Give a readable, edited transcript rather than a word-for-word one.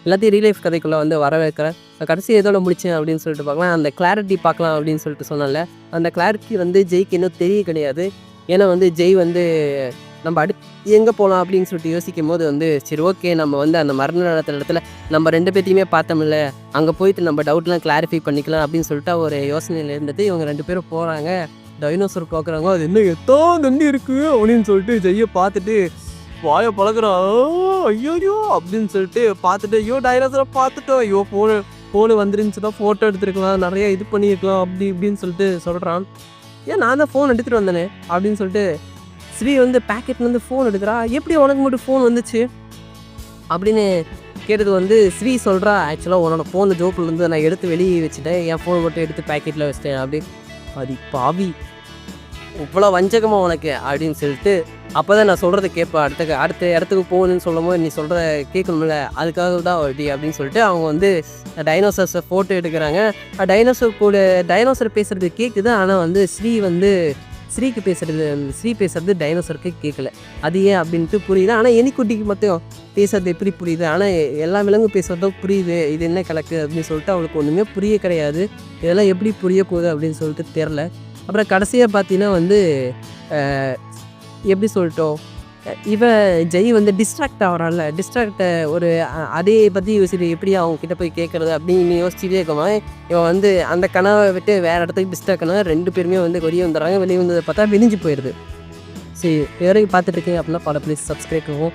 எல்லாத்தையும் real life கதைக்குள்ளே வந்து வர வைக்கிறேன். கடைசி எதோட முடிச்சேன் அப்படின்னு சொல்லிட்டு பார்க்கலாம். அந்த கிளாரிட்டி பார்க்கலாம் அப்படின்னு சொல்லிட்டு சொன்னேன்ல, அந்த கிளாரிட்டி வந்து ஜெய்க்கு இன்னும் தெரிய கிடையாது. ஏன்னா வந்து ஜெய் வந்து நம்ம அடுத்து எங்கே போகலாம் அப்படின்னு சொல்லிட்டு யோசிக்கும்போது வந்து சரி ஓகே நம்ம வந்து அந்த மரண நடத்துகிற இடத்துல நம்ம 2 பேத்தையுமே பார்த்தோம்ல, அங்கே போயிட்டு நம்ம டவுட்லாம் கிளாரிஃபை பண்ணிக்கலாம் அப்படின்னு சொல்லிட்டு ஒரு யோசனையில் இருந்தது. இவங்க 2 பேரும் போகிறாங்க, டைனோசர் பார்க்குறாங்க. அது என்ன எத்தான் தண்ணி இருக்குது அப்படின்னு சொல்லிட்டு ஜெய்யை பார்த்துட்டு வாயை பழகுறான். ஐயோ அப்படின்னு சொல்லிட்டு பார்த்துட்டு ஐயோ டைனோசரை பார்த்துட்டோம், ஐயோ ஃபோனு வந்துருந்துச்சுன்னா ஃபோட்டோ எடுத்துருக்கலாம், நிறைய இது பண்ணியிருக்கலாம் அப்படி இப்படின்னு சொல்லிட்டு சொல்கிறான். ஏன் நான் தான் ஃபோன் எடுத்துகிட்டு வந்தேனே அப்படின்னு சொல்லிட்டு ஸ்ரீ வந்து பேக்கெட்லேருந்து ஃபோன் எடுக்கிறா. எப்படி உனக்கு மட்டும் ஃபோன் வந்துச்சு அப்படின்னு கேட்டது வந்து ஸ்ரீ சொல்கிறா, ஆக்சுவலாக உன்னோட ஃபோன் ஜோப்புலேருந்து நான் எடுத்து வெளியே வச்சுட்டேன், என் ஃபோன் மட்டும் எடுத்து பேக்கெட்டில் வச்சிட்டேன் அப்படி. அது பாவி இவ்வளோ வஞ்சகமாக உனக்கு அப்படின்னு சொல்லிட்டு அப்போ தான் நான் சொல்கிறத கேட்பேன். அடுத்த இடத்துக்கு போகணுன்னு சொல்லும் போது நீ சொல்கிறத கேட்கணும்ல, அதுக்காக தான் அப்படின்னு சொல்லிட்டு அவங்க வந்து டைனோசர்ஸை ஃபோட்டோ எடுக்கிறாங்க. டைனோசர் பேசுகிறது கேட்குது. ஆனால் வந்து ஸ்ரீக்கு ஸ்ரீ பேசுகிறது டைனோசருக்கு கேட்கல. அது ஏன் அப்படின்ட்டு புரியுது. ஆனால் எலிக்குட்டிக்கு மட்டும் பேசுறது எப்படி புரியுது, ஆனால் எல்லா விலங்கும் பேசுகிறதும் புரியுது. இது என்ன கணக்கு அப்படின்னு சொல்லிட்டு அவளுக்கு ஒன்றுமே புரிய கிடையாது. இதெல்லாம் எப்படி புரிய போகுது அப்படின்னு சொல்லிட்டு தெரில. அப்புறம் கடைசியாக பார்த்தீங்கன்னா வந்து எப்படி சொல்லிட்டோம், ஜெய் வந்து டிஸ்ட்ராக்ட் ஆகிறான்ல, ஒரு அதே பற்றி யோசிச்சுட்டு எப்படி அவங்கக்கிட்ட போய் கேட்குறது அப்படின்னு யோசிச்சுட்டே இருக்கோமா. இவன் வந்து அந்த கனவை விட்டு வேறு இடத்துக்கு டிஸ்ட்ராக்ட் பண்ண 2 பேருமே வந்து வெளியே வந்துடுறாங்க. வெளியே வந்ததை பார்த்தா விரிஞ்சு போயிடுது. சரி, வேறு பார்த்துட்டு இருக்கீங்க அப்படின்னா ப்ளீஸ் சப்ஸ்கிரைப் பண்ணுவோம்.